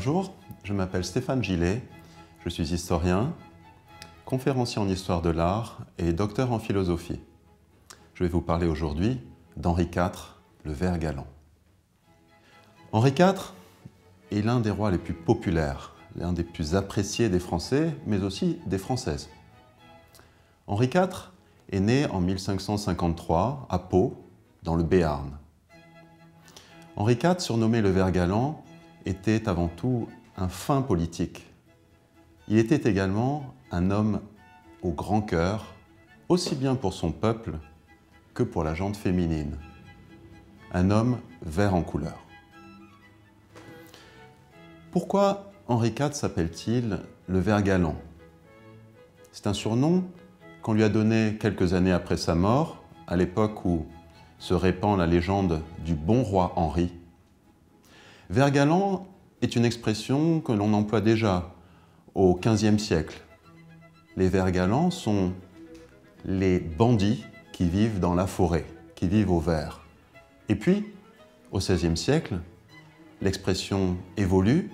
Bonjour, je m'appelle Stéphane Gillet, je suis historien, conférencier en histoire de l'art et docteur en philosophie. Je vais vous parler aujourd'hui d'Henri IV, le Vert galant. Henri IV est l'un des rois les plus populaires, l'un des plus appréciés des Français, mais aussi des Françaises. Henri IV est né en 1553 à Pau, dans le Béarn. Henri IV, surnommé le Vert galant, était avant tout un fin politique. Il était également un homme au grand cœur, aussi bien pour son peuple que pour la gente féminine. Un homme vert en couleur. Pourquoi Henri IV s'appelle-t-il le Vert galant? C'est un surnom qu'on lui a donné quelques années après sa mort, à l'époque où se répand la légende du bon roi Henri. Vert galant est une expression que l'on emploie déjà au XVe siècle. Les verts galants sont les bandits qui vivent dans la forêt, qui vivent au vert. Et puis, au XVIe siècle, l'expression évolue.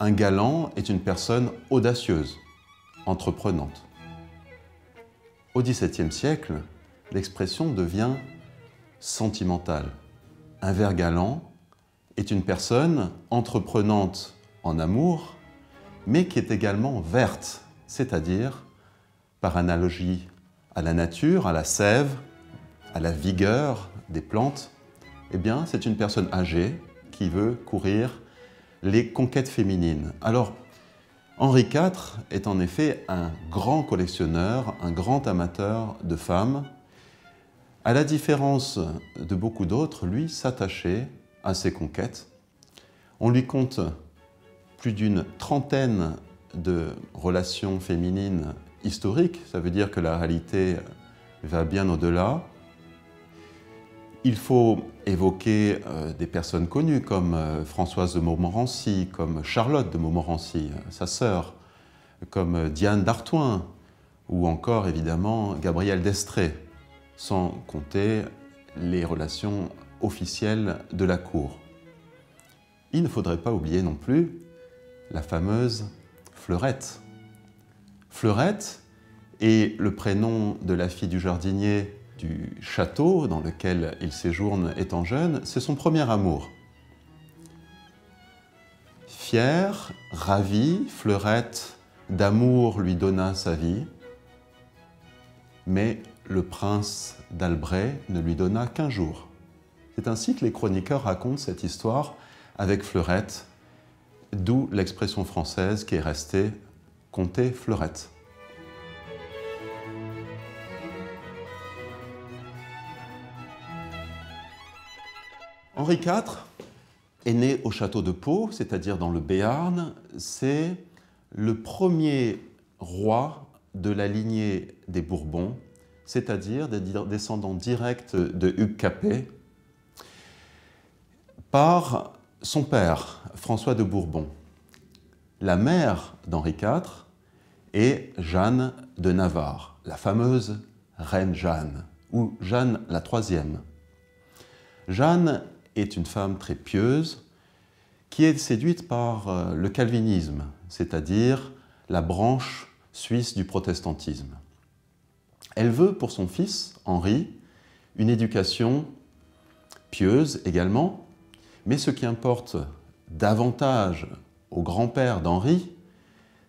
Un galant est une personne audacieuse, entreprenante. Au XVIIe siècle, l'expression devient sentimentale. Un vert galant est une personne entreprenante en amour, mais qui est également verte, c'est-à-dire, par analogie à la nature, à la sève, à la vigueur des plantes, eh bien, c'est une personne âgée qui veut courir les conquêtes féminines. Alors, Henri IV est en effet un grand collectionneur, un grand amateur de femmes. À la différence de beaucoup d'autres, lui s'attachait à ses conquêtes. On lui compte plus d'une trentaine de relations féminines historiques, ça veut dire que la réalité va bien au-delà. Il faut évoquer des personnes connues comme Françoise de Montmorency, comme Charlotte de Montmorency, sa sœur, comme Diane d'Artois, ou encore évidemment Gabrielle d'Estrées, sans compter les relations officielle de la cour. Il ne faudrait pas oublier non plus la fameuse Fleurette. Fleurette est le prénom de la fille du jardinier du château dans lequel il séjourne étant jeune. C'est son premier amour. Fière, ravie, Fleurette d'amour lui donna sa vie, mais le prince d'Albret ne lui donna qu'un jour. C'est ainsi que les chroniqueurs racontent cette histoire avec Fleurette, d'où l'expression française qui est restée « compter Fleurette ». Henri IV est né au château de Pau, c'est-à-dire dans le Béarn. C'est le premier roi de la lignée des Bourbons, c'est-à-dire des descendants directs de Hugues Capet, par son père, François de Bourbon. La mère d'Henri IV est Jeanne de Navarre, la fameuse reine Jeanne, ou Jeanne la troisième. Jeanne est une femme très pieuse qui est séduite par le calvinisme, c'est-à-dire la branche suisse du protestantisme. Elle veut pour son fils, Henri, une éducation pieuse également, mais ce qui importe davantage au grand-père d'Henri,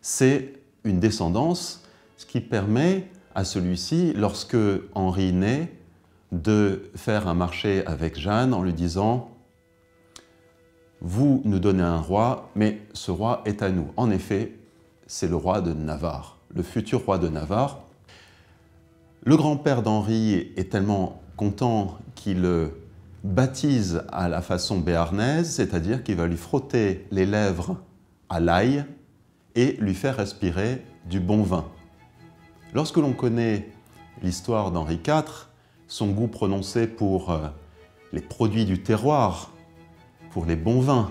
c'est une descendance, ce qui permet à celui-ci, lorsque Henri naît, de faire un marché avec Jeanne en lui disant « Vous nous donnez un roi, mais ce roi est à nous. » En effet, c'est le roi de Navarre, le futur roi de Navarre. Le grand-père d'Henri est tellement content qu'il baptise à la façon béarnaise, c'est-à-dire qu'il va lui frotter les lèvres à l'ail et lui faire respirer du bon vin. Lorsque l'on connaît l'histoire d'Henri IV, son goût prononcé pour les produits du terroir, pour les bons vins,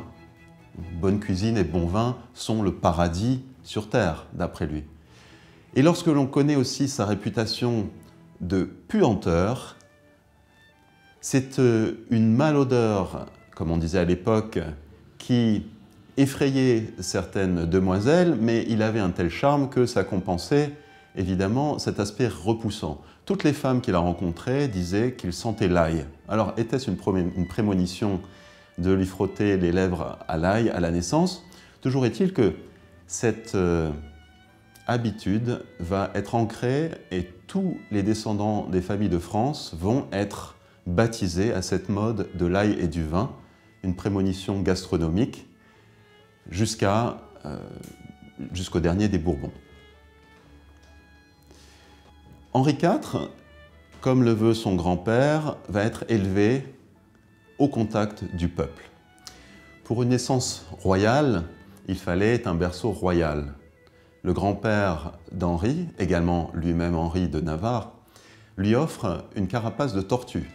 bonne cuisine et bon vin sont le paradis sur terre, d'après lui. Et lorsque l'on connaît aussi sa réputation de puanteur, c'est une malodeur, comme on disait à l'époque, qui effrayé certaines demoiselles, mais il avait un tel charme que ça compensait évidemment cet aspect repoussant. Toutes les femmes qu'il a rencontrées disaient qu'il sentait l'ail. Alors, était-ce une prémonition de lui frotter les lèvres à l'ail à la naissance? Toujours est-il que cette habitude va être ancrée et tous les descendants des familles de France vont être baptisés à cette mode de l'ail et du vin, une prémonition gastronomique jusqu'au dernier des Bourbons. Henri IV, comme le veut son grand-père, va être élevé au contact du peuple. Pour une naissance royale, il fallait un berceau royal. Le grand-père d'Henri, également lui-même Henri de Navarre, lui offre une carapace de tortue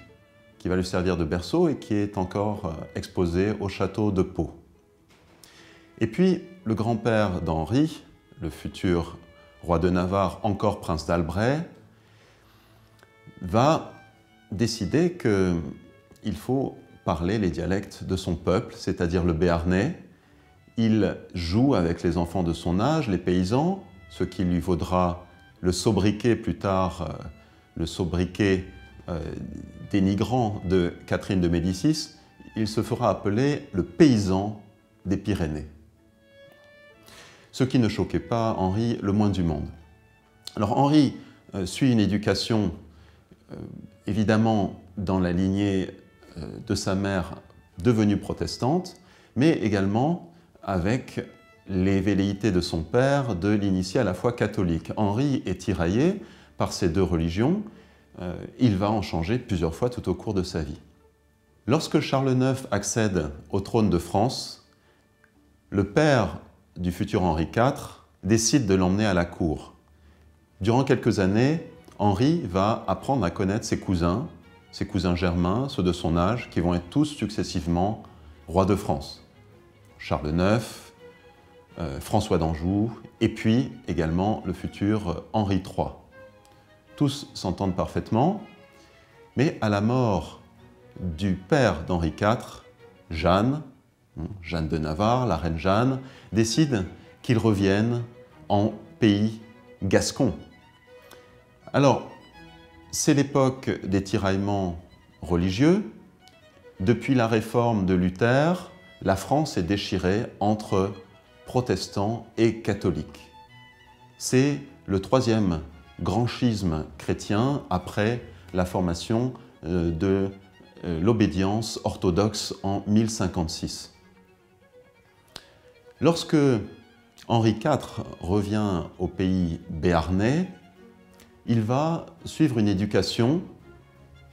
qui va lui servir de berceau et qui est encore exposée au château de Pau. Et puis, le grand-père d'Henri, le futur roi de Navarre, encore prince d'Albret, va décider qu'il faut parler les dialectes de son peuple, c'est-à-dire le béarnais. Il joue avec les enfants de son âge, les paysans, ce qui lui vaudra le sobriquet plus tard, le sobriquet dénigrant de Catherine de Médicis. Il se fera appeler le paysan des Pyrénées. Ce qui ne choquait pas Henri le moins du monde. Alors Henri suit une éducation évidemment dans la lignée de sa mère devenue protestante, mais également avec les velléités de son père de l'initier à la foi catholique. Henri est tiraillé par ces deux religions, il va en changer plusieurs fois tout au cours de sa vie. Lorsque Charles IX accède au trône de France, le père du futur Henri IV décide de l'emmener à la cour. Durant quelques années, Henri va apprendre à connaître ses cousins germains, ceux de son âge, qui vont être tous successivement rois de France. Charles IX, François d'Anjou, et puis également le futur Henri III. Tous s'entendent parfaitement, mais à la mort du père d'Henri IV, Jeanne de Navarre, la reine Jeanne, décide qu'il revienne en pays gascon. Alors, c'est l'époque des tiraillements religieux. Depuis la réforme de Luther, la France est déchirée entre protestants et catholiques. C'est le troisième grand schisme chrétien après la formation de l'obédience orthodoxe en 1056. Lorsque Henri IV revient au pays béarnais, il va suivre une éducation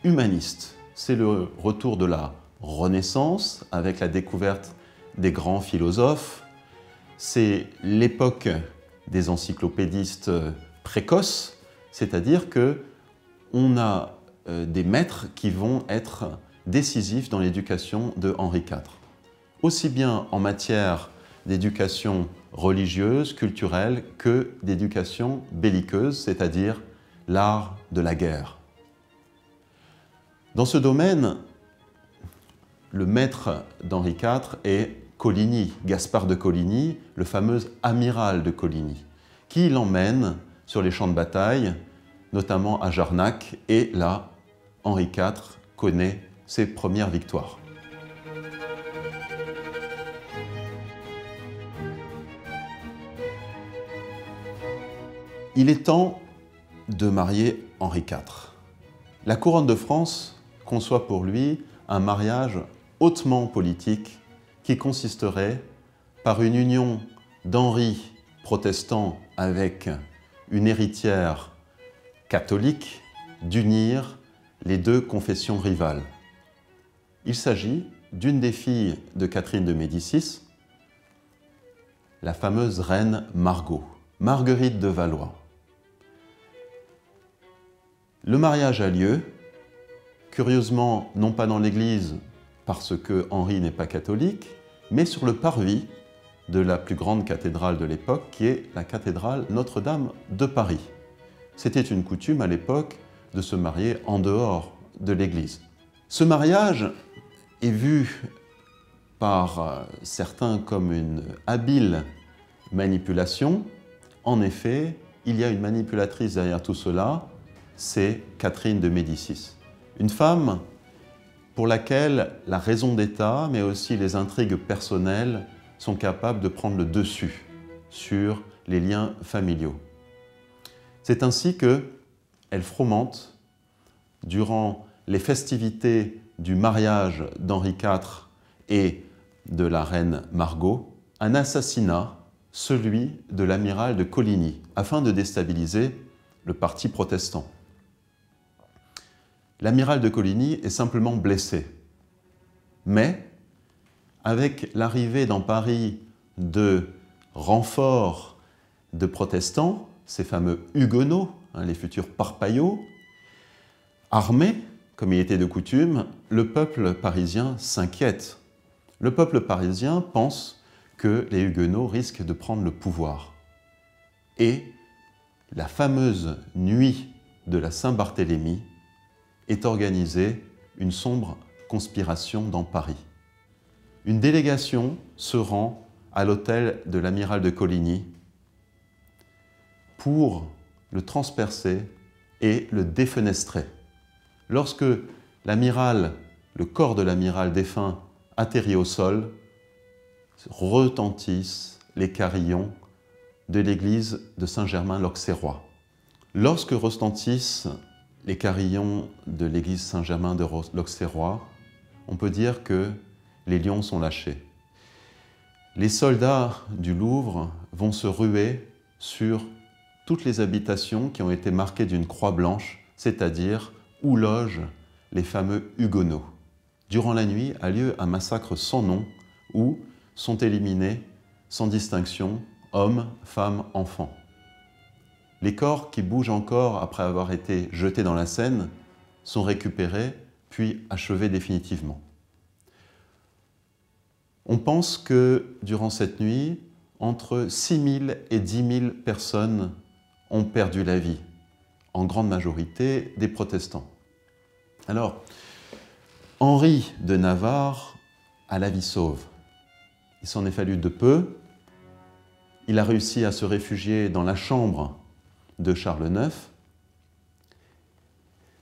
humaniste. C'est le retour de la Renaissance avec la découverte des grands philosophes. C'est l'époque des encyclopédistes précoces, c'est-à-dire qu'on a des maîtres qui vont être décisifs dans l'éducation de Henri IV. Aussi bien en matière d'éducation religieuse, culturelle, que d'éducation belliqueuse, c'est-à-dire l'art de la guerre. Dans ce domaine, le maître d'Henri IV est Coligny, Gaspard de Coligny, le fameux amiral de Coligny, qui l'emmène sur les champs de bataille, notamment à Jarnac, et là, Henri IV connaît ses premières victoires. Il est temps de marier Henri IV. La couronne de France conçoit pour lui un mariage hautement politique qui consisterait par une union d'Henri protestant avec une héritière catholique, d'unir les deux confessions rivales. Il s'agit d'une des filles de Catherine de Médicis, la fameuse reine Margot, Marguerite de Valois. Le mariage a lieu, curieusement, non pas dans l'église, parce que Henri n'est pas catholique, mais sur le parvis de la plus grande cathédrale de l'époque, qui est la cathédrale Notre-Dame de Paris. C'était une coutume à l'époque de se marier en dehors de l'église. Ce mariage est vu par certains comme une habile manipulation. En effet, il y a une manipulatrice derrière tout cela, c'est Catherine de Médicis. Une femme pour laquelle la raison d'État, mais aussi les intrigues personnelles, sont capables de prendre le dessus sur les liens familiaux. C'est ainsi qu'elle fromente, durant les festivités du mariage d'Henri IV et de la reine Margot, un assassinat, celui de l'amiral de Coligny, afin de déstabiliser le parti protestant. L'amiral de Coligny est simplement blessé. Mais, avec l'arrivée dans Paris de renforts de protestants, ces fameux huguenots, les futurs parpaillots, armés, comme il était de coutume, le peuple parisien s'inquiète. Le peuple parisien pense que les huguenots risquent de prendre le pouvoir. Et la fameuse nuit de la Saint-Barthélemy est organisée une sombre conspiration dans Paris. Une délégation se rend à l'hôtel de l'amiral de Coligny pour le transpercer et le défenestrer. Lorsque l'amiral, le corps de l'amiral défunt atterrit au sol, retentissent les carillons de l'église de Saint-Germain-l'Auxerrois. Lorsque retentissent les carillons de l'église Saint-Germain de l'Auxerrois, on peut dire que les lions sont lâchés. Les soldats du Louvre vont se ruer sur toutes les habitations qui ont été marquées d'une croix blanche, c'est-à-dire où logent les fameux huguenots. Durant la nuit a lieu un massacre sans nom où sont éliminés, sans distinction, hommes, femmes, enfants. Les corps qui bougent encore après avoir été jetés dans la Seine sont récupérés puis achevés définitivement. On pense que durant cette nuit, entre 6 000 et 10 000 personnes ont perdu la vie, en grande majorité des protestants. Alors, Henri de Navarre a la vie sauve. Il s'en est fallu de peu. Il a réussi à se réfugier dans la chambre de Charles IX.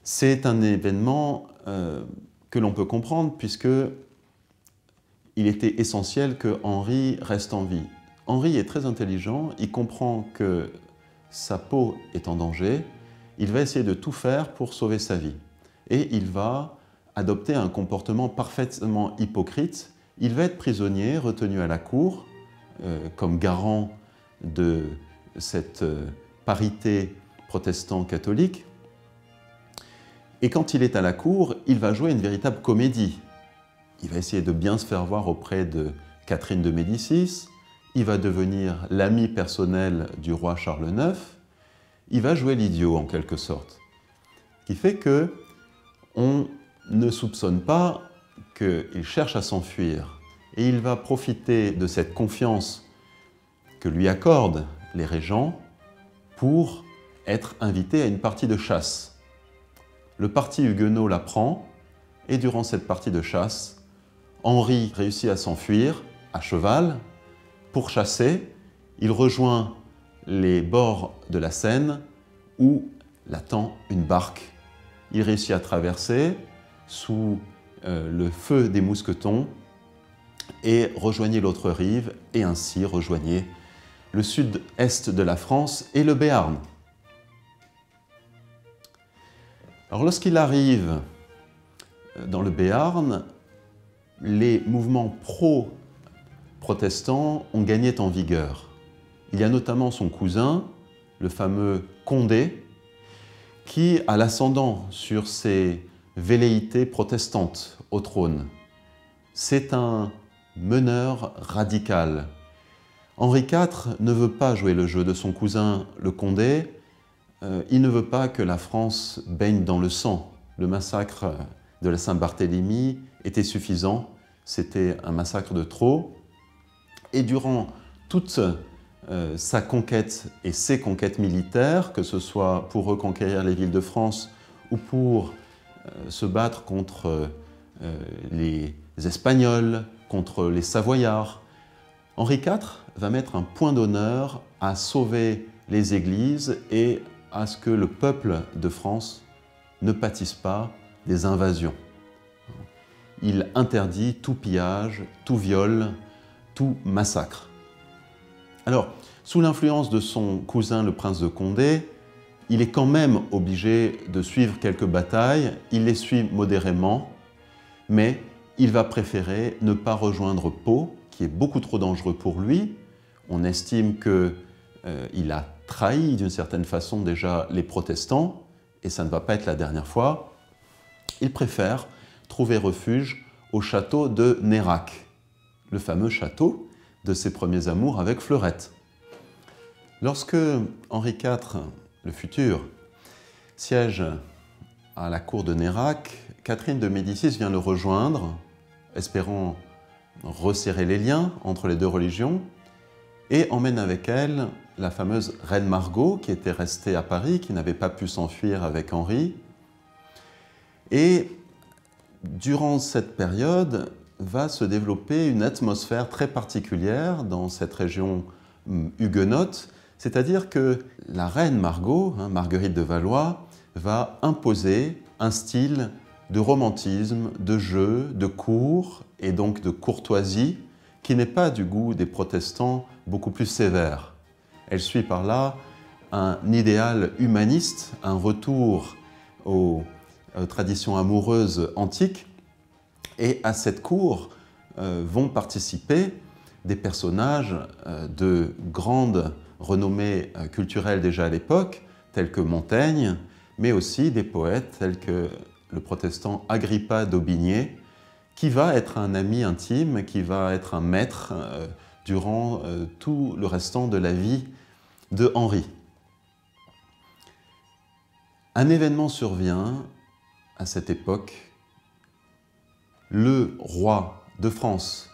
C'est un événement que l'on peut comprendre puisque il était essentiel que Henri reste en vie. Henri est très intelligent, il comprend que sa peau est en danger, il va essayer de tout faire pour sauver sa vie. Et il va adopter un comportement parfaitement hypocrite. Il va être prisonnier, retenu à la cour, comme garant de cette parité protestant-catholique. Et quand il est à la cour, il va jouer une véritable comédie. Il va essayer de bien se faire voir auprès de Catherine de Médicis, il va devenir l'ami personnel du roi Charles IX, il va jouer l'idiot en quelque sorte. Ce qui fait qu'on ne soupçonne pas qu'il cherche à s'enfuir. Et il va profiter de cette confiance que lui accordent les régents pour être invité à une partie de chasse. Le parti huguenot l'apprend et durant cette partie de chasse, Henri réussit à s'enfuir à cheval. Pour chasser, il rejoint les bords de la Seine où l'attend une barque. Il réussit à traverser sous le feu des mousquetons et rejoignait l'autre rive et ainsi rejoignait le sud-est de la France et le Béarn. Alors lorsqu'il arrive dans le Béarn, les mouvements pro-protestants ont gagné en vigueur. Il y a notamment son cousin, le fameux Condé, qui a l'ascendant sur ces velléités protestantes au trône. C'est un meneur radical. Henri IV ne veut pas jouer le jeu de son cousin le Condé. Il ne veut pas que la France baigne dans le sang. Le massacre de la Saint-Barthélemy était suffisant. C'était un massacre de trop. Et durant toute sa conquête et ses conquêtes militaires, que ce soit pour reconquérir les villes de France ou pour se battre contre les Espagnols, contre les Savoyards. Henri IV va mettre un point d'honneur à sauver les églises et à ce que le peuple de France ne pâtisse pas des invasions. Il interdit tout pillage, tout viol, tout massacre. Alors, sous l'influence de son cousin le prince de Condé, il est quand même obligé de suivre quelques batailles, il les suit modérément, mais il va préférer ne pas rejoindre Pau, qui est beaucoup trop dangereux pour lui. On estime qu'il a trahi d'une certaine façon déjà les protestants, et ça ne va pas être la dernière fois. Il préfère trouver refuge au château de Nérac, le fameux château de ses premiers amours avec Fleurette. Lorsque Henri IV, le futur, siège à la cour de Nérac, Catherine de Médicis vient le rejoindre, espérant resserrer les liens entre les deux religions, et emmène avec elle la fameuse reine Margot, qui était restée à Paris, qui n'avait pas pu s'enfuir avec Henri. Et durant cette période, va se développer une atmosphère très particulière dans cette région huguenote, c'est-à-dire que la reine Margot, Marguerite de Valois, va imposer un style de romantisme, de jeu, de cour et donc de courtoisie qui n'est pas du goût des protestants beaucoup plus sévères. Elle suit par là un idéal humaniste, un retour aux traditions amoureuses antiques, et à cette cour vont participer des personnages de grande renommée culturelle déjà à l'époque, tels que Montaigne, mais aussi des poètes tels que le protestant Agrippa d'Aubigné, qui va être un ami intime, qui va être un maître durant tout le restant de la vie de Henri. Un événement survient à cette époque. Le roi de France,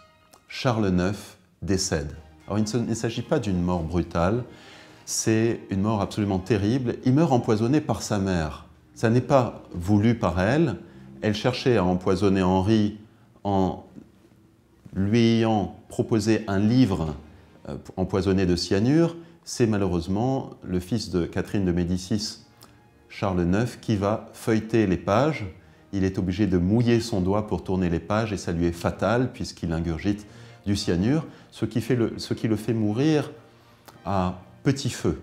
Charles IX, décède. Alors il ne s'agit pas d'une mort brutale, c'est une mort absolument terrible. Il meurt empoisonné par sa mère. Ça n'est pas voulu par elle. Elle cherchait à empoisonner Henri en lui ayant proposé un livre empoisonné de cyanure. C'est malheureusement le fils de Catherine de Médicis, Charles IX, qui va feuilleter les pages. Il est obligé de mouiller son doigt pour tourner les pages et ça lui est fatal puisqu'il ingurgite du cyanure, ce qui le fait mourir à petit feu.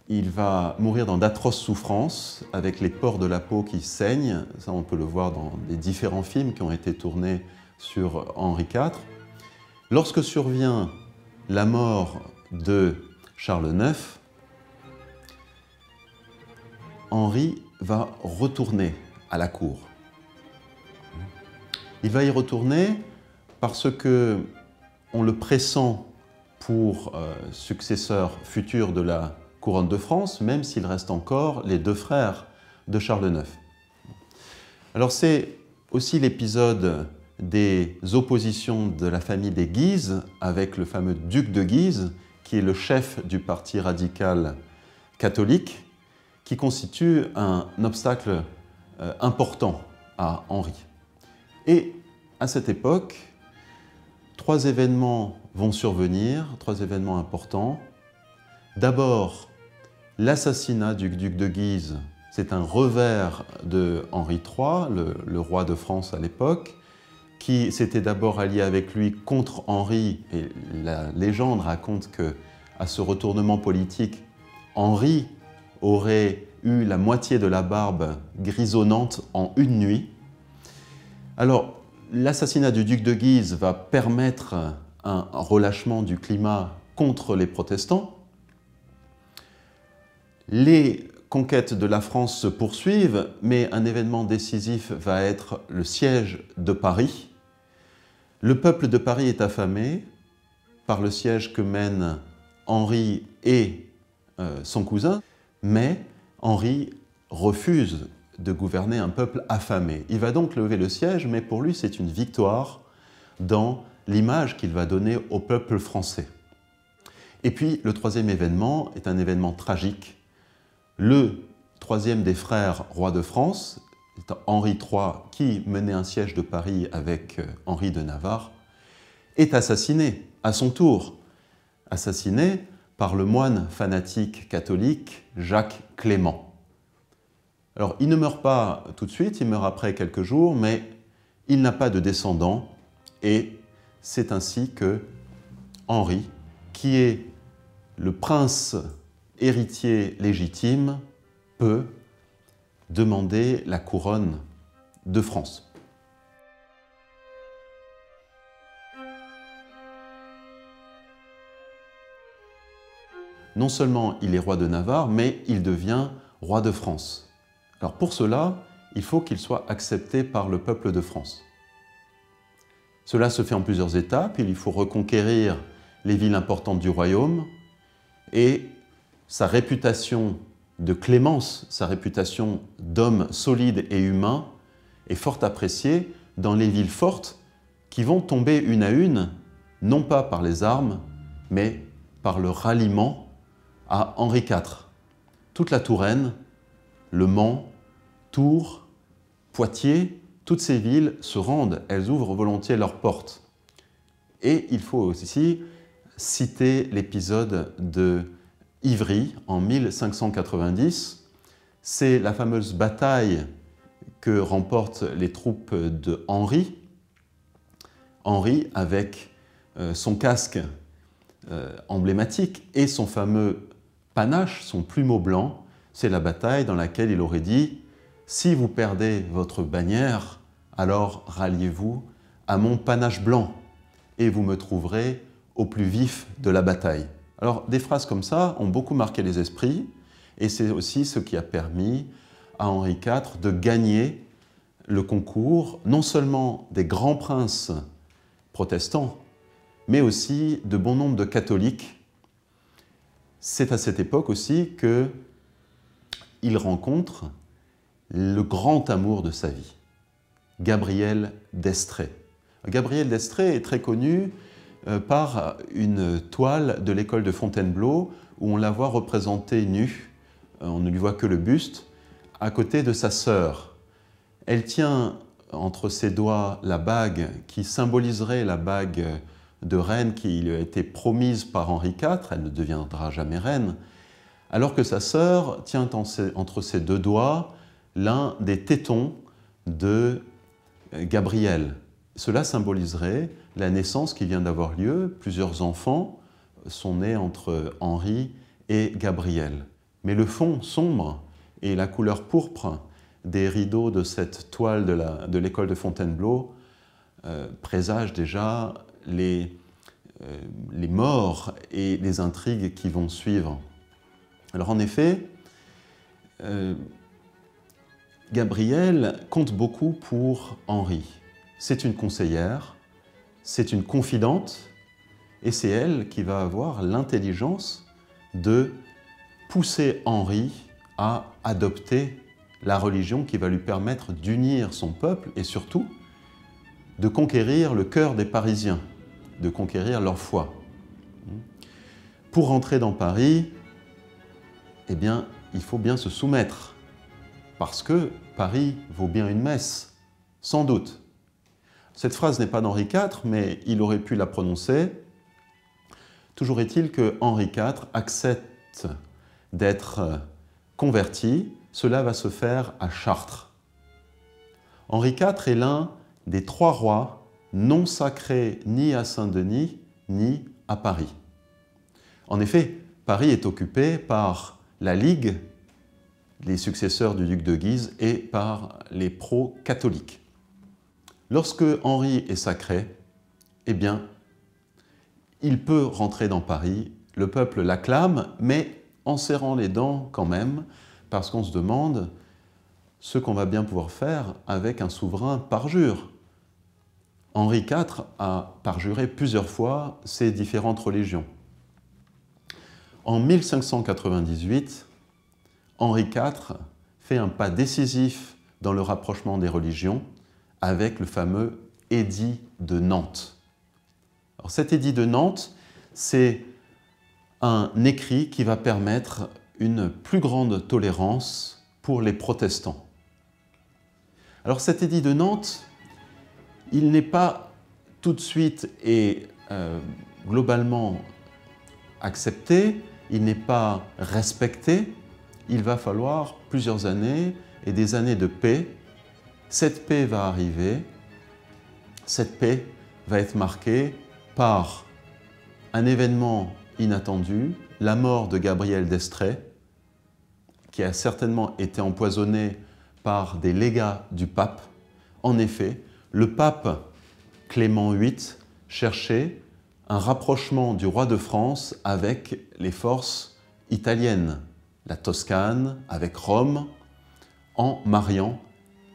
Il va mourir dans d'atroces souffrances avec les pores de la peau qui saignent. Ça, on peut le voir dans les différents films qui ont été tournés sur Henri IV. Lorsque survient la mort de Charles IX, Henri va retourner à la cour. Il va y retourner parce que on le pressent pour successeur futur de la couronne de France, même s'il reste encore les deux frères de Charles IX. Alors c'est aussi l'épisode des oppositions de la famille des Guise avec le fameux duc de Guise, qui est le chef du parti radical catholique, qui constitue un obstacle important à Henri. Et à cette époque, trois événements vont survenir, trois événements importants. D'abord, l'assassinat du duc de Guise, c'est un revers de Henri III, le roi de France à l'époque, qui s'était d'abord allié avec lui contre Henri, et la légende raconte qu'à ce retournement politique, Henri aurait eu la moitié de la barbe grisonnante en une nuit. Alors, l'assassinat du duc de Guise va permettre un relâchement du climat contre les protestants. Les conquêtes de la France se poursuivent, mais un événement décisif va être le siège de Paris. Le peuple de Paris est affamé par le siège que mènent Henri et son cousin, mais Henri refuse de gouverner un peuple affamé. Il va donc lever le siège, mais pour lui c'est une victoire dans l'image qu'il va donner au peuple français. Et puis le troisième événement est un événement tragique. Le troisième des frères rois de France, Henri III, qui menait un siège de Paris avec Henri de Navarre, est assassiné à son tour, assassiné par le moine fanatique catholique Jacques Clément. Alors, il ne meurt pas tout de suite, il meurt après quelques jours, mais il n'a pas de descendants et c'est ainsi que Henri, qui est le prince héritier légitime, peut demander la couronne de France. Non seulement il est roi de Navarre, mais il devient roi de France. Alors pour cela, il faut qu'il soit accepté par le peuple de France. Cela se fait en plusieurs étapes. Il faut reconquérir les villes importantes du royaume et sa réputation de clémence, sa réputation d'homme solide et humain est fort appréciée dans les villes fortes qui vont tomber une à une, non pas par les armes, mais par le ralliement à Henri IV. Toute la Touraine, Le Mans, Tours, Poitiers, toutes ces villes se rendent, elles ouvrent volontiers leurs portes. Et il faut aussi citer l'épisode de Ivry en 1590. C'est la fameuse bataille que remportent les troupes de Henri. Henri avec son casque emblématique et son fameux panache, son plumeau blanc. C'est la bataille dans laquelle il aurait dit « Si vous perdez votre bannière, alors ralliez-vous à mon panache blanc et vous me trouverez au plus vif de la bataille. » Alors, des phrases comme ça ont beaucoup marqué les esprits et c'est aussi ce qui a permis à Henri IV de gagner le concours, non seulement des grands princes protestants, mais aussi de bon nombre de catholiques. C'est à cette époque aussi qu'il rencontre le grand amour de sa vie, Gabrielle d'Estrées. Gabrielle d'Estrées est très connue par une toile de l'école de Fontainebleau où on la voit représentée nue, on ne lui voit que le buste, à côté de sa sœur. Elle tient entre ses doigts la bague qui symboliserait la bague de reine qui lui a été promise par Henri IV, elle ne deviendra jamais reine, alors que sa sœur tient entre ses deux doigts l'un des tétons de Gabrielle. Cela symboliserait la naissance qui vient d'avoir lieu. Plusieurs enfants sont nés entre Henri et Gabrielle. Mais le fond sombre et la couleur pourpre des rideaux de cette toile de l'école de Fontainebleau présagent déjà les morts et les intrigues qui vont suivre. Alors en effet, Gabrielle compte beaucoup pour Henri. C'est une conseillère, c'est une confidente, et c'est elle qui va avoir l'intelligence de pousser Henri à adopter la religion qui va lui permettre d'unir son peuple et surtout de conquérir le cœur des Parisiens, de conquérir leur foi. Pour rentrer dans Paris, eh bien, il faut bien se soumettre, parce que Paris vaut bien une messe, sans doute. Cette phrase n'est pas d'Henri IV, mais il aurait pu la prononcer. Toujours est-il que Henri IV accepte d'être converti. Cela va se faire à Chartres. Henri IV est l'un des 3 rois non sacrés ni à Saint-Denis ni à Paris. En effet, Paris est occupé par la Ligue, les successeurs du duc de Guise, et par les pro-catholiques. Lorsque Henri est sacré, eh bien, il peut rentrer dans Paris, le peuple l'acclame, mais en serrant les dents quand même, parce qu'on se demande ce qu'on va bien pouvoir faire avec un souverain parjure. Henri IV a parjuré plusieurs fois ces différentes religions. En 1598, Henri IV fait un pas décisif dans le rapprochement des religions avec le fameux édit de Nantes. Alors, cet édit de Nantes, c'est un écrit qui va permettre une plus grande tolérance pour les protestants. Alors cet édit de Nantes, il n'est pas tout de suite est globalement accepté, il n'est pas respecté. Il va falloir plusieurs années et des années de paix. Cette paix va arriver. Cette paix va être marquée par un événement inattendu, la mort de Gabriel d'Estrées, qui a certainement été empoisonné par des légats du pape. En effet, le pape Clément VIII cherchait un rapprochement du roi de France avec les forces italiennes, la Toscane, avec Rome, en mariant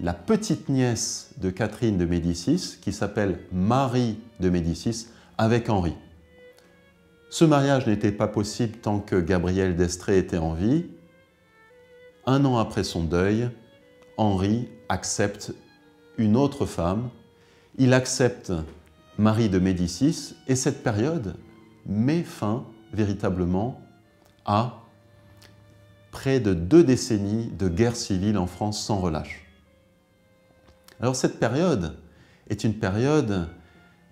la petite nièce de Catherine de Médicis, qui s'appelle Marie de Médicis, avec Henri. Ce mariage n'était pas possible tant que Gabriel d'Estrées était en vie. Un an après son deuil, Henri accepte une autre femme. Il accepte Marie de Médicis et cette période met fin véritablement à près de 2 décennies de guerre civile en France sans relâche. Alors cette période est une période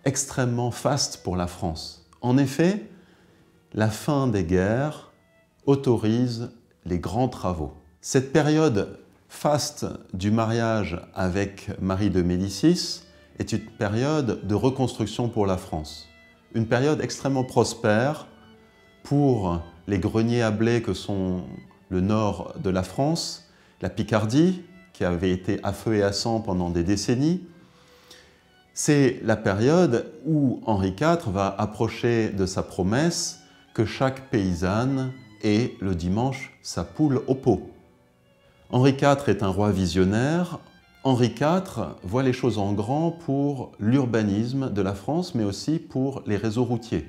extrêmement faste pour la France. En effet, la fin des guerres autorise les grands travaux. Cette période faste du mariage avec Marie de Médicis est une période de reconstruction pour la France. Une période extrêmement prospère pour les greniers à blé que sont le nord de la France, la Picardie, qui avait été à feu et à sang pendant des décennies. C'est la période où Henri IV va approcher de sa promesse que chaque paysanne ait le dimanche sa poule au pot. Henri IV est un roi visionnaire. Henri IV voit les choses en grand pour l'urbanisme de la France, mais aussi pour les réseaux routiers.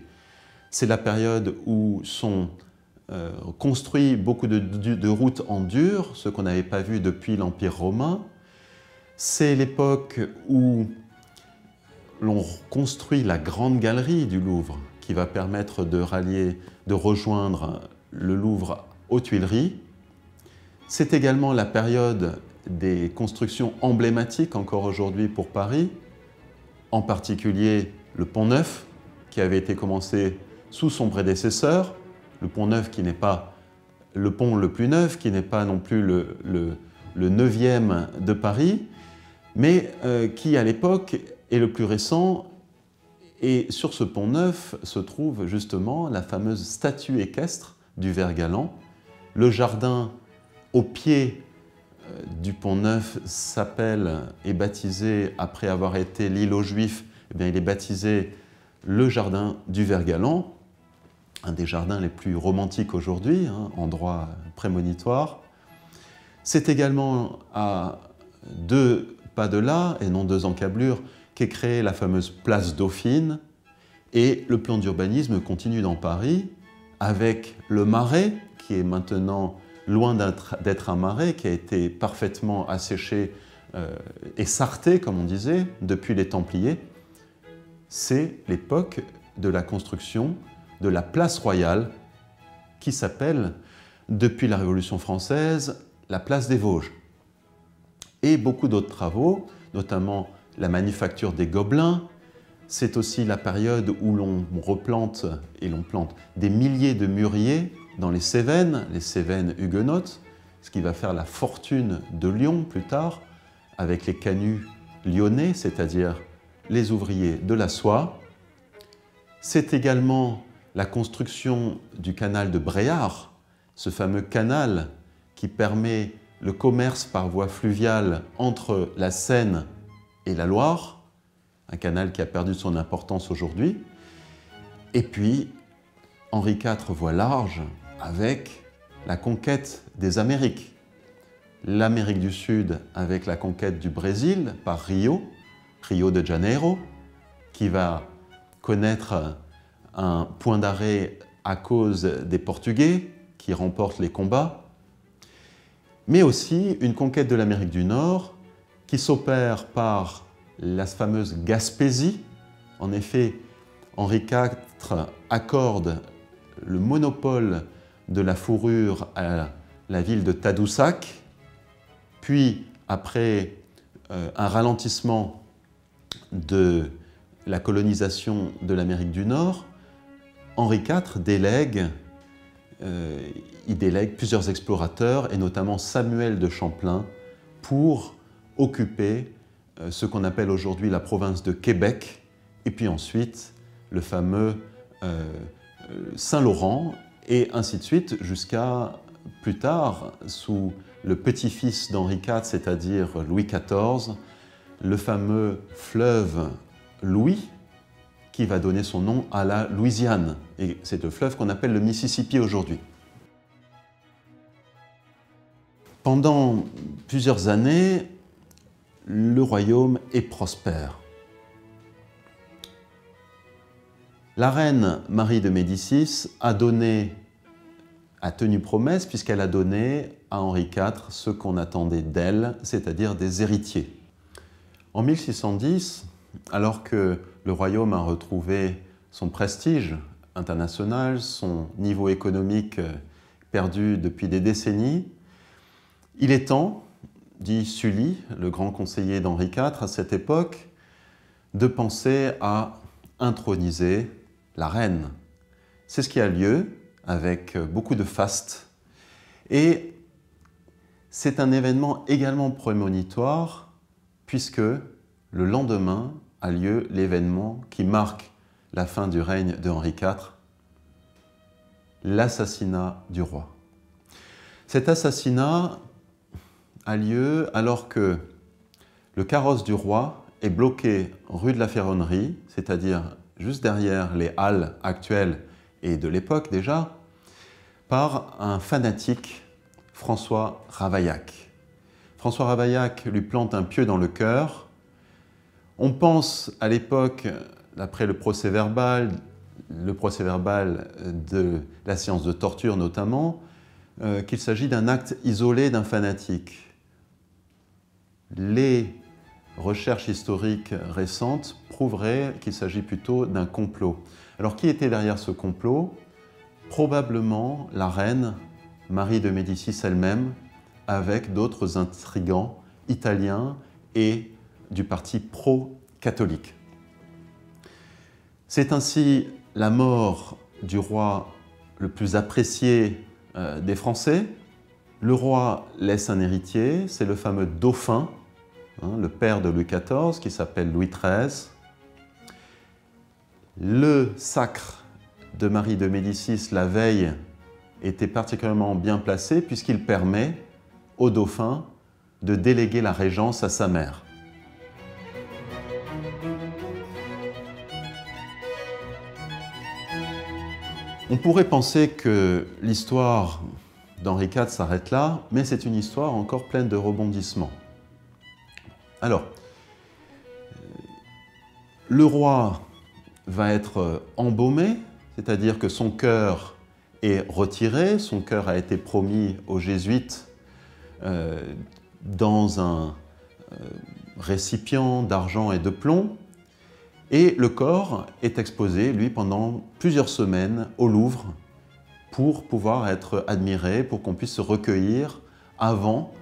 C'est la période où sont construits beaucoup de routes en dur, ce qu'on n'avait pas vu depuis l'Empire romain. C'est l'époque où l'on construit la Grande Galerie du Louvre, qui va permettre de rejoindre le Louvre aux Tuileries. C'est également la période des constructions emblématiques encore aujourd'hui pour Paris, en particulier le Pont-Neuf, qui avait été commencé sous son prédécesseur, le Pont-Neuf qui n'est pas le pont le plus neuf, qui n'est pas non plus le 9e de Paris, mais qui à l'époque est le plus récent. Et sur ce Pont-Neuf se trouve justement la fameuse statue équestre du ver galant. Le jardin au pied du Pont-Neuf est baptisé, après avoir été l'île aux Juifs, il est baptisé le jardin du ver galant, un des jardins les plus romantiques aujourd'hui, endroit prémonitoire. C'est également à 2 pas de là, et non 2 encablures, qu'est créée la fameuse place Dauphine, et le plan d'urbanisme continue dans Paris avec le Marais, qui est maintenant loin d'être un marais, qui a été parfaitement asséché et sarté, comme on disait, depuis les Templiers. C'est l'époque de la construction de la place royale, qui s'appelle, depuis la Révolution française, la place des Vosges. Et beaucoup d'autres travaux, notamment la manufacture des Gobelins. C'est aussi la période où l'on replante et l'on plante des milliers de mûriers dans les Cévennes huguenotes, ce qui va faire la fortune de Lyon plus tard, avec les canuts lyonnais, c'est-à-dire les ouvriers de la soie. C'est également la construction du canal de Bréart, ce fameux canal qui permet le commerce par voie fluviale entre la Seine et la Loire, un canal qui a perdu son importance aujourd'hui. Et puis, Henri IV voit large avec la conquête des Amériques. L'Amérique du Sud avec la conquête du Brésil par Rio de Janeiro, qui va connaître un point d'arrêt à cause des Portugais qui remportent les combats, mais aussi une conquête de l'Amérique du Nord qui s'opère par la fameuse Gaspésie. En effet, Henri IV accorde le monopole de la fourrure à la ville de Tadoussac, puis après un ralentissement de la colonisation de l'Amérique du Nord, Henri IV délègue plusieurs explorateurs, et notamment Samuel de Champlain, pour occuper ce qu'on appelle aujourd'hui la province de Québec, et puis ensuite le fameux Saint-Laurent, et ainsi de suite, jusqu'à plus tard, sous le petit-fils d'Henri IV, c'est-à-dire Louis XIV, le fameux fleuve Louis, qui va donner son nom à la Louisiane. Et c'est le fleuve qu'on appelle le Mississippi aujourd'hui. Pendant plusieurs années, le royaume est prospère. La reine Marie de Médicis a tenu promesse puisqu'elle a donné à Henri IV ce qu'on attendait d'elle, c'est-à-dire des héritiers. En 1610, alors que le royaume a retrouvé son prestige international, son niveau économique perdu depuis des décennies, il est temps, dit Sully, le grand conseiller d'Henri IV à cette époque, de penser à introniser la reine. C'est ce qui a lieu avec beaucoup de fastes. Et c'est un événement également prémonitoire puisque le lendemain a lieu l'événement qui marque la fin du règne de Henri IV, l'assassinat du roi. Cet assassinat a lieu alors que le carrosse du roi est bloqué rue de la Ferronnerie, c'est-à-dire juste derrière les halles actuelles et de l'époque déjà, par un fanatique, François Ravaillac. François Ravaillac lui plante un pieu dans le cœur. On pense à l'époque, d'après le procès-verbal de la séance de torture notamment, qu'il s'agit d'un acte isolé d'un fanatique. Les recherches historiques récentes prouveraient qu'il s'agit plutôt d'un complot. Alors qui était derrière ce complot? Probablement la reine Marie de Médicis elle-même, avec d'autres intrigants italiens et du parti pro-catholique. C'est ainsi la mort du roi le plus apprécié des Français. Le roi laisse un héritier, c'est le fameux dauphin, le père de Louis XIV, qui s'appelle Louis XIII. Le sacre de Marie de Médicis, la veille, était particulièrement bien placé puisqu'il permet au dauphin de déléguer la régence à sa mère. On pourrait penser que l'histoire d'Henri IV s'arrête là, mais c'est une histoire encore pleine de rebondissements. Alors, le roi va être embaumé, c'est-à-dire que son cœur est retiré, son cœur a été promis aux jésuites dans un récipient d'argent et de plomb, et le corps est exposé, lui, pendant plusieurs semaines au Louvre pour pouvoir être admiré, pour qu'on puisse se recueillir avant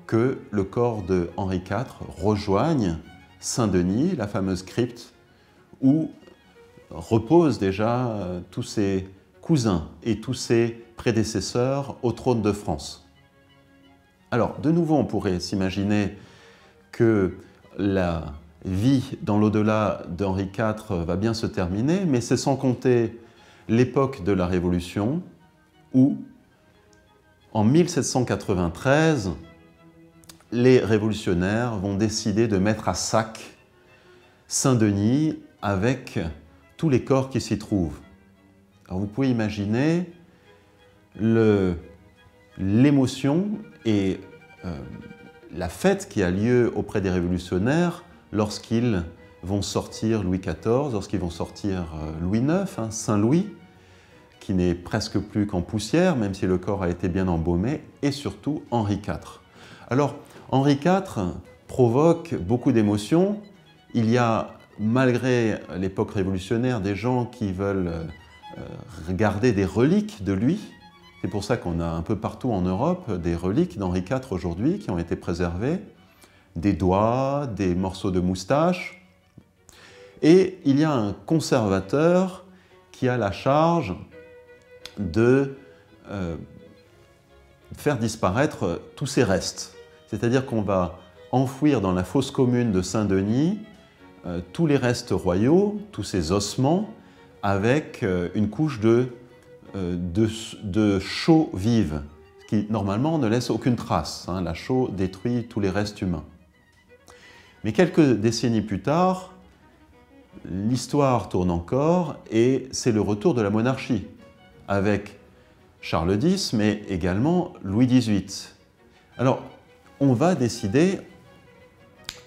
que le corps de Henri IV rejoigne Saint-Denis, la fameuse crypte où reposent déjà tous ses cousins et tous ses prédécesseurs au trône de France. Alors, de nouveau, on pourrait s'imaginer que la vie dans l'au-delà d'Henri IV va bien se terminer, mais c'est sans compter l'époque de la Révolution où, en 1793, les révolutionnaires vont décider de mettre à sac Saint-Denis avec tous les corps qui s'y trouvent. Alors vous pouvez imaginer l'émotion et la fête qui a lieu auprès des révolutionnaires lorsqu'ils vont sortir Louis XIV, lorsqu'ils vont sortir Louis IX, Saint-Louis, qui n'est presque plus qu'en poussière, même si le corps a été bien embaumé, et surtout Henri IV. Alors, Henri IV provoque beaucoup d'émotions. Il y a, malgré l'époque révolutionnaire, des gens qui veulent garder des reliques de lui. C'est pour ça qu'on a un peu partout en Europe des reliques d'Henri IV aujourd'hui qui ont été préservées, des doigts, des morceaux de moustache. Et il y a un conservateur qui a la charge de faire disparaître tous ces restes. C'est-à-dire qu'on va enfouir dans la fosse commune de Saint-Denis tous les restes royaux, tous ces ossements, avec une couche de chaux vive, qui normalement ne laisse aucune trace. Hein. La chaux détruit tous les restes humains. Mais quelques décennies plus tard, l'histoire tourne encore et c'est le retour de la monarchie, avec Charles X, mais également Louis XVIII. Alors, on va décider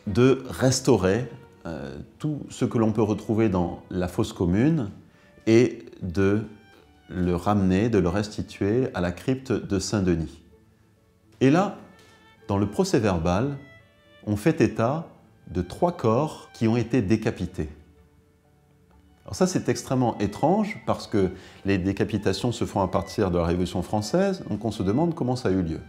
de restaurer tout ce que l'on peut retrouver dans la fosse commune et de le ramener, de le restituer à la crypte de Saint-Denis. Et là, dans le procès-verbal, on fait état de 3 corps qui ont été décapités. Alors ça, c'est extrêmement étrange parce que les décapitations se font à partir de la Révolution française, donc on se demande comment ça a eu lieu.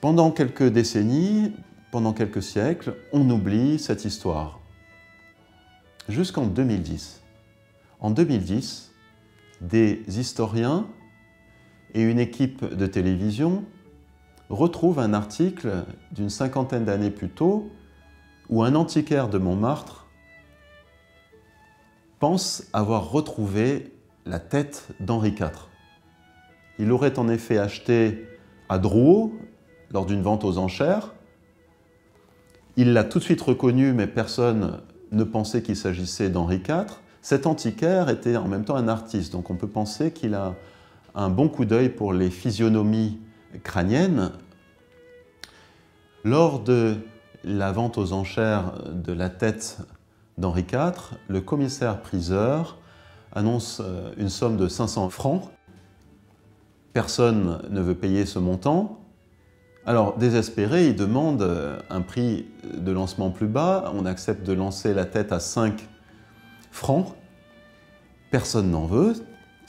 Pendant quelques décennies, pendant quelques siècles, on oublie cette histoire. Jusqu'en 2010. En 2010, des historiens et une équipe de télévision retrouvent un article d'une 50aine d'années plus tôt où un antiquaire de Montmartre pense avoir retrouvé la tête d'Henri IV. Il aurait en effet acheté à Drouot, lors d'une vente aux enchères. Il l'a tout de suite reconnu, mais personne ne pensait qu'il s'agissait d'Henri IV. Cet antiquaire était en même temps un artiste, donc on peut penser qu'il a un bon coup d'œil pour les physionomies crâniennes. Lors de la vente aux enchères de la tête d'Henri IV, le commissaire-priseur annonce une somme de 500 francs. Personne ne veut payer ce montant. Alors, désespéré, il demande un prix de lancement plus bas. On accepte de lancer la tête à 5 francs. Personne n'en veut.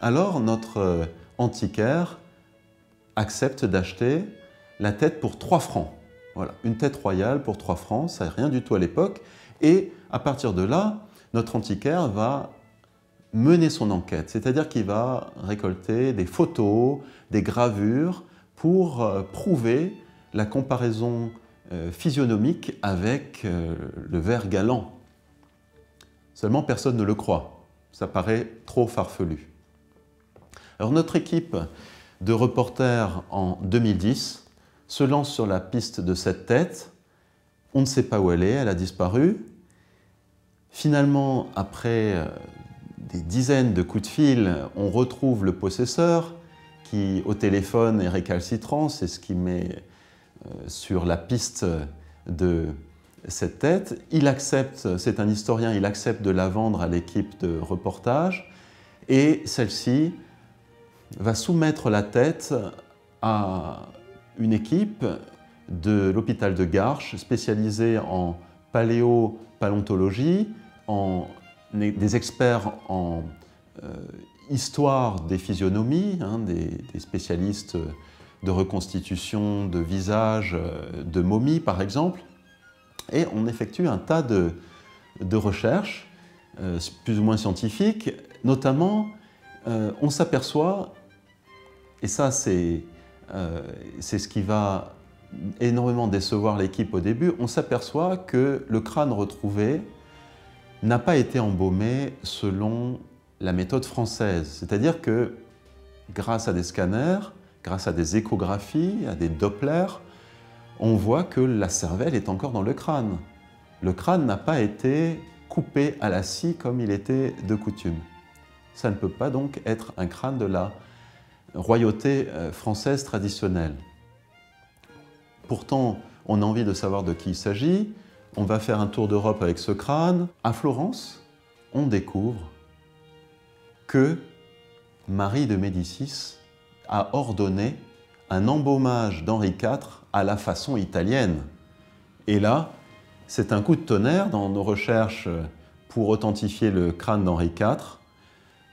Alors, notre antiquaire accepte d'acheter la tête pour 3 francs. Voilà, une tête royale pour 3 francs, ça n'est rien du tout à l'époque. Et à partir de là, notre antiquaire va mener son enquête. C'est-à-dire qu'il va récolter des photos, des gravures pour prouver la comparaison physionomique avec le ver galant. Seulement, personne ne le croit. Ça paraît trop farfelu. Alors notre équipe de reporters en 2010 se lance sur la piste de cette tête. On ne sait pas où elle a disparu. Finalement, après des dizaines de coups de fil, on retrouve le possesseur qui, au téléphone, est récalcitrant. C'est ce qui met sur la piste de cette tête. Il accepte, c'est un historien, il accepte de la vendre à l'équipe de reportage et celle-ci va soumettre la tête à une équipe de l'hôpital de Garches spécialisée en paléopaléontologie, des experts en histoire des physionomies, hein, des spécialistes de reconstitution de visages, de momies par exemple, et on effectue un tas de recherches plus ou moins scientifiques, notamment on s'aperçoit, et ça c'est ce qui va énormément décevoir l'équipe au début, on s'aperçoit que le crâne retrouvé n'a pas été embaumé selon la méthode française. C'est-à-dire que grâce à des scanners, grâce à des échographies, à des Dopplers, on voit que la cervelle est encore dans le crâne. Le crâne n'a pas été coupé à la scie comme il était de coutume. Ça ne peut pas donc être un crâne de la royauté française traditionnelle. Pourtant, on a envie de savoir de qui il s'agit. On va faire un tour d'Europe avec ce crâne. À Florence, on découvre que Marie de Médicis a ordonné un embaumage d'Henri IV à la façon italienne. Et là, c'est un coup de tonnerre dans nos recherches pour authentifier le crâne d'Henri IV,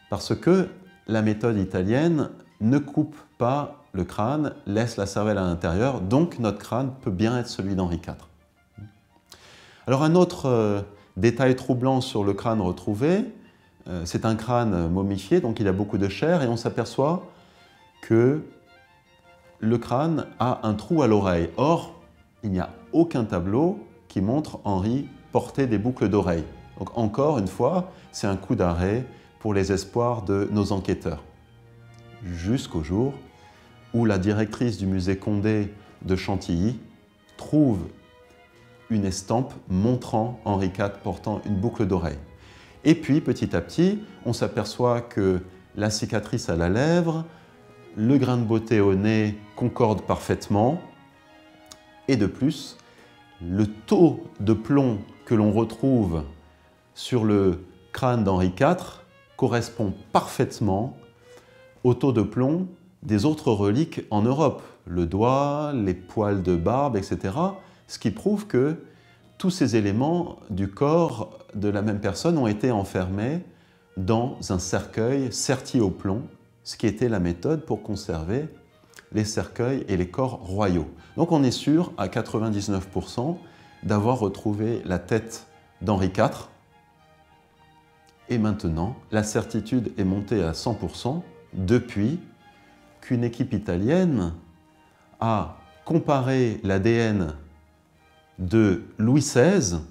parce que la méthode italienne ne coupe pas le crâne, laisse la cervelle à l'intérieur, donc notre crâne peut bien être celui d'Henri IV. Alors un autre détail troublant sur le crâne retrouvé, c'est un crâne momifié, donc il a beaucoup de chair, et on s'aperçoit que le crâne a un trou à l'oreille. Or, il n'y a aucun tableau qui montre Henri porter des boucles d'oreilles. Donc encore une fois, c'est un coup d'arrêt pour les espoirs de nos enquêteurs. Jusqu'au jour où la directrice du musée Condé de Chantilly trouve une estampe montrant Henri IV portant une boucle d'oreille. Et puis, petit à petit, on s'aperçoit que la cicatrice à la lèvre, le grain de beauté au nez concorde parfaitement, et de plus, le taux de plomb que l'on retrouve sur le crâne d'Henri IV correspond parfaitement au taux de plomb des autres reliques en Europe, le doigt, les poils de barbe, etc. Ce qui prouve que tous ces éléments du corps de la même personne ont été enfermés dans un cercueil serti au plomb, ce qui était la méthode pour conserver les cercueils et les corps royaux. Donc on est sûr à 99% d'avoir retrouvé la tête d'Henri IV. Et maintenant, la certitude est montée à 100% depuis qu'une équipe italienne a comparé l'ADN de Louis XVI,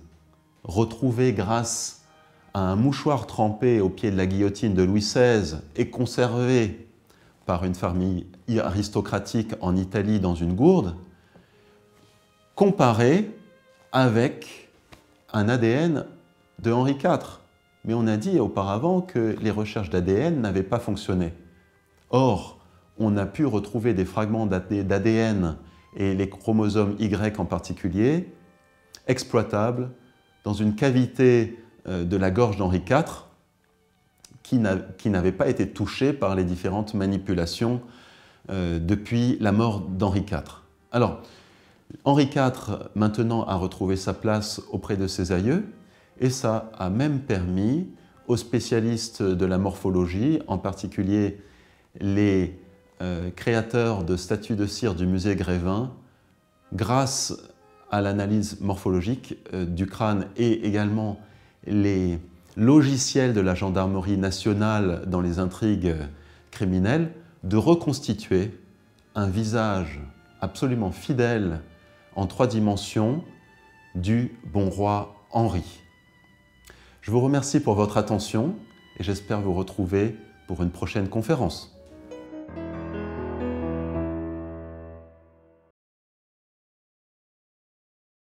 retrouvé grâce à un mouchoir trempé au pied de la guillotine de Louis XVI et conservé par une famille aristocratique en Italie dans une gourde, comparé avec un ADN de Henri IV. Mais on a dit auparavant que les recherches d'ADN n'avaient pas fonctionné. Or, on a pu retrouver des fragments d'ADN et les chromosomes Y en particulier, exploitables dans une cavité de la gorge d'Henri IV qui n'avait pas été touchée par les différentes manipulations depuis la mort d'Henri IV. Alors, Henri IV maintenant a retrouvé sa place auprès de ses aïeux et ça a même permis aux spécialistes de la morphologie, en particulier les créateurs de statues de cire du musée Grévin, grâce à l'analyse morphologique du crâne et également les logiciels de la gendarmerie nationale dans les intrigues criminelles, de reconstituer un visage absolument fidèle en 3 dimensions du bon roi Henri. Je vous remercie pour votre attention et j'espère vous retrouver pour une prochaine conférence.